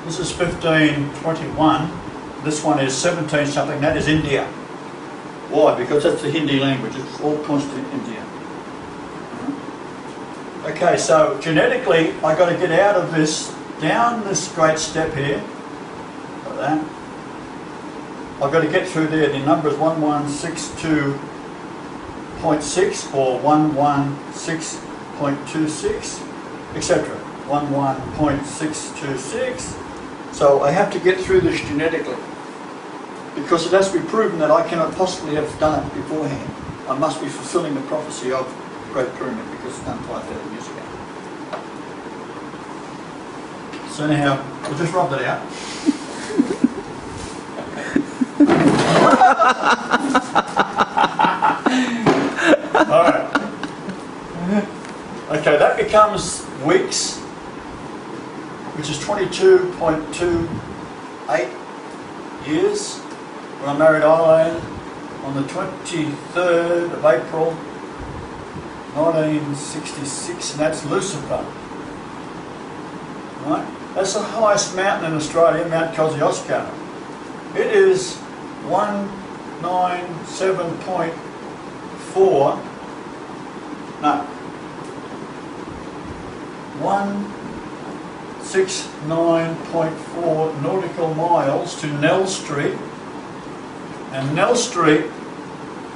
This is 1521. This one is 17 something. That is India. Why? Because that's the Hindi language. It's all constant India. Okay, so genetically, I got to get out of this, down this great step here, like that. I've got to get through there. The number is 1162.6 or 116.26, etc. 11.626. So I have to get through this genetically, because it has to be proven that I cannot possibly have done it beforehand. I must be fulfilling the prophecy of the Great Pyramid, because it's done 5,000 years ago. So anyhow, we'll just rub that out. Alright. Okay, that becomes weeks, which is 22.28 years. When I married Eileen on the 23rd of April 1966, and that's Lucifer. Right? That's the highest mountain in Australia, Mount Kosciuszko. It is 197.4, no, 169.4 nautical miles to Nell Street. And Nell Street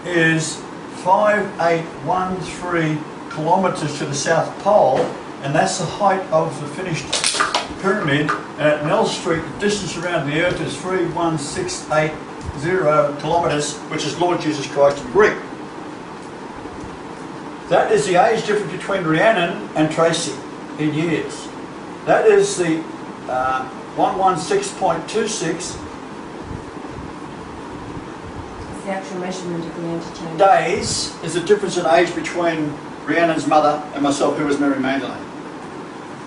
is 5813 kilometres to the South Pole, and that's the height of the finished pyramid. And at Nell Street, the distance around the Earth is 31680 kilometres, which is Lord Jesus Christ in Greek. That is the age difference between Rhiannon and Tracy in years. That is the 116.26. The actual measurement of the interchange. Days is the difference in age between Rhiannon's mother and myself, who was Mary Magdalene.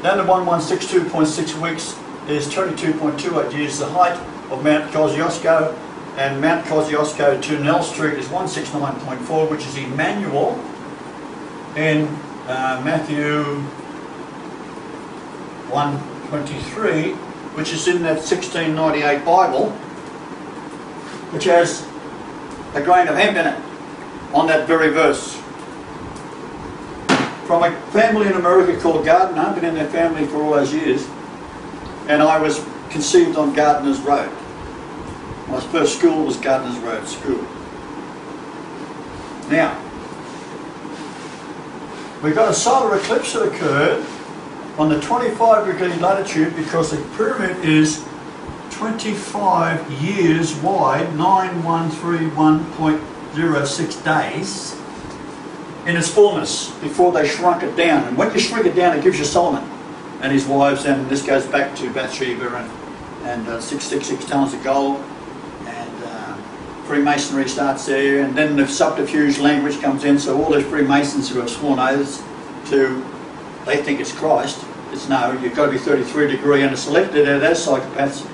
Then the 1162.6 weeks is 22.28 years, the height of Mount Kosciuszko, and Mount Kosciuszko to Nell Street is 169.4, which is Emmanuel in Matthew 1:23, which is in that 1698 Bible, which has a grain of hemp in it, on that very verse. From a family in America called Gardner. I've been in their family for all those years, and I was conceived on Gardner's Road. My first school was Gardner's Road School. Now, we got a solar eclipse that occurred on the 25-degree latitude, because the pyramid is 25 years wide, 9131.06 days in its fullness before they shrunk it down. And when you shrink it down, it gives you Solomon and his wives, and this goes back to Bathsheba and 666 tons of gold, and Freemasonry starts there, and then the subterfuge language comes in. So all those Freemasons who have sworn oaths to, they think it's Christ. It's no, you've got to be 33 degree and selected out of those psychopaths.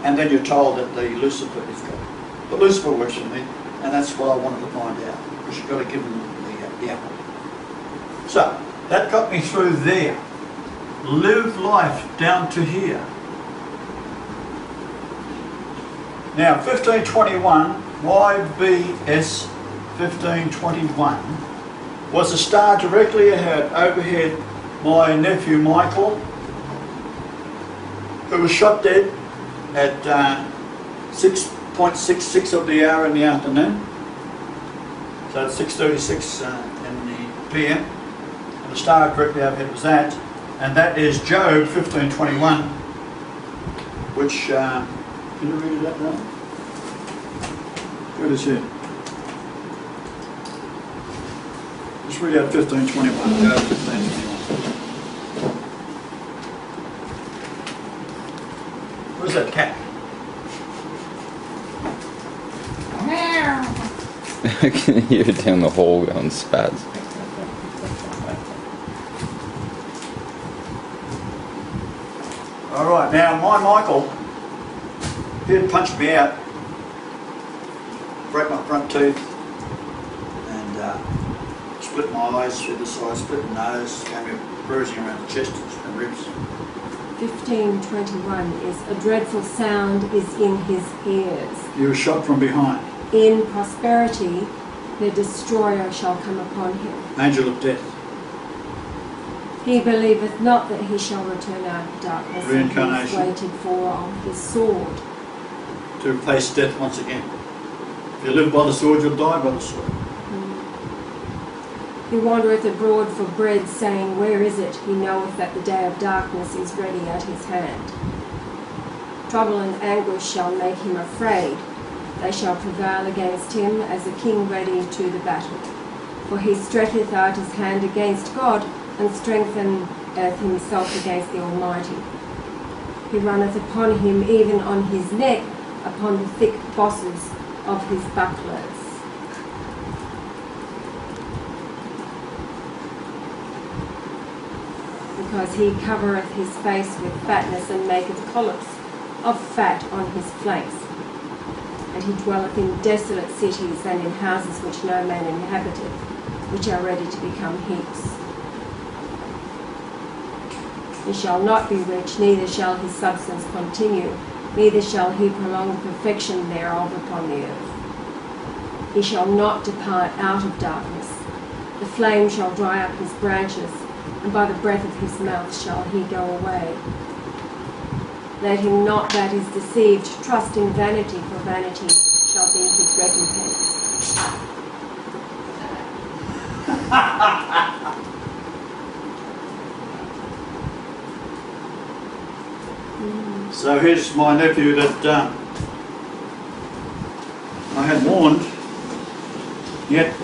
And then you're told that the Lucifer is God. But Lucifer works for me, and that's what I wanted to find out, because you've got to give them the apple. So, that got me through there. Live life down to here. Now, 1521, YBS 1521, was a star directly ahead, overhead my nephew Michael, who was shot dead at 6.66 of the hour in the afternoon. So at 6:36 in the PM. And the star directly overhead was that. And that is Job 1521, which, can you read it out now? Good as here. Just read out 1521, Job 1521. Where's that cat? I can hear it down the hall going spaz. Alright, now my Michael, he had punched me out, broke my front tooth, and split my eyes through the side, split my nose, gave me a bruising around the chest and ribs. 15:21 is, a dreadful sound is in his ears. He was shot from behind. In prosperity, the destroyer shall come upon him. Angel of death. He believeth not that he shall return out of darkness, and he is Reincarnation. waited for on his sword. To replace death once again. If you live by the sword, you'll die by the sword. He wandereth abroad for bread, saying, Where is it? He knoweth that the day of darkness is ready at his hand. Trouble and anguish shall make him afraid. They shall prevail against him as a king ready to the battle. For he stretcheth out his hand against God, and strengtheneth himself against the Almighty. He runneth upon him, even on his neck, upon the thick bosses of his bucklers. Because he covereth his face with fatness, and maketh collops of fat on his flanks. And he dwelleth in desolate cities, and in houses which no man inhabiteth, which are ready to become heaps. He shall not be rich, neither shall his substance continue, neither shall he prolong the perfection thereof upon the earth. He shall not depart out of darkness. The flame shall dry up his branches, and by the breath of his mouth shall he go away. Let him not that is deceived trust in vanity, for vanity shall be his recompense. So here's my nephew that I had warned, yet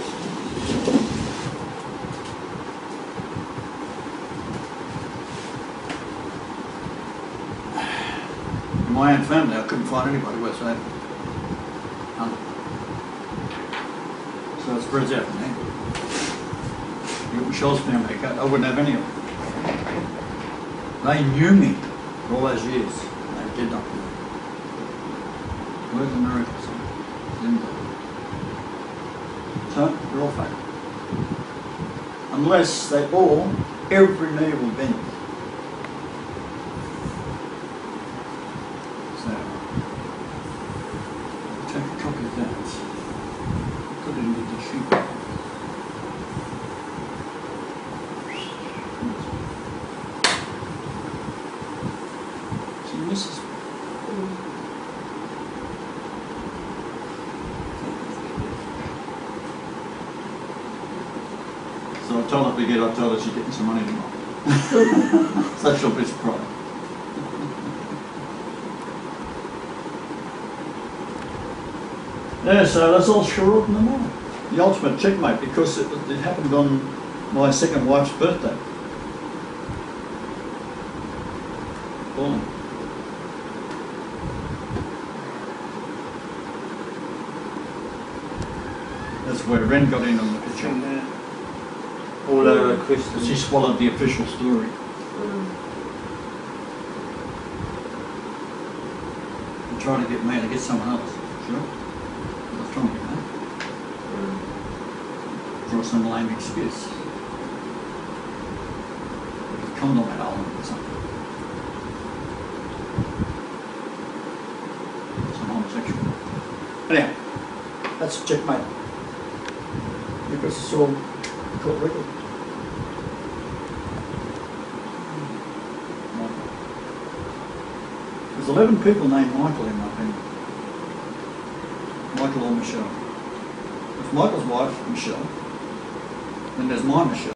in my own family I couldn't find anybody worth saving. So it spreads out from there. You got Michelle's family, I wouldn't have any of them. They knew me for all those years. They did not. Where's the miracles? So they're all fake. Unless they all, every knee will bend. So take a copy of that. Put it into the sheet. See, this is so I told her to get, I told her she's getting some money tomorrow. So she'll be surprised. Yeah, so that's all sure up in the morning. The ultimate checkmate, because it happened on my second wife's birthday. Falling. That's where Ren got in on the picture. All our questions. She swallowed the official story. And trying to get me to get someone else. Sure. I was trying to get me. For some lame excuse. With a condom at home or something. Some homosexual. Anyhow, that's checkmate. Because it's all court record. There's 11 people named Michael in my family. Michael or Michelle. There's Michael's wife, Michelle. Then there's my Michelle.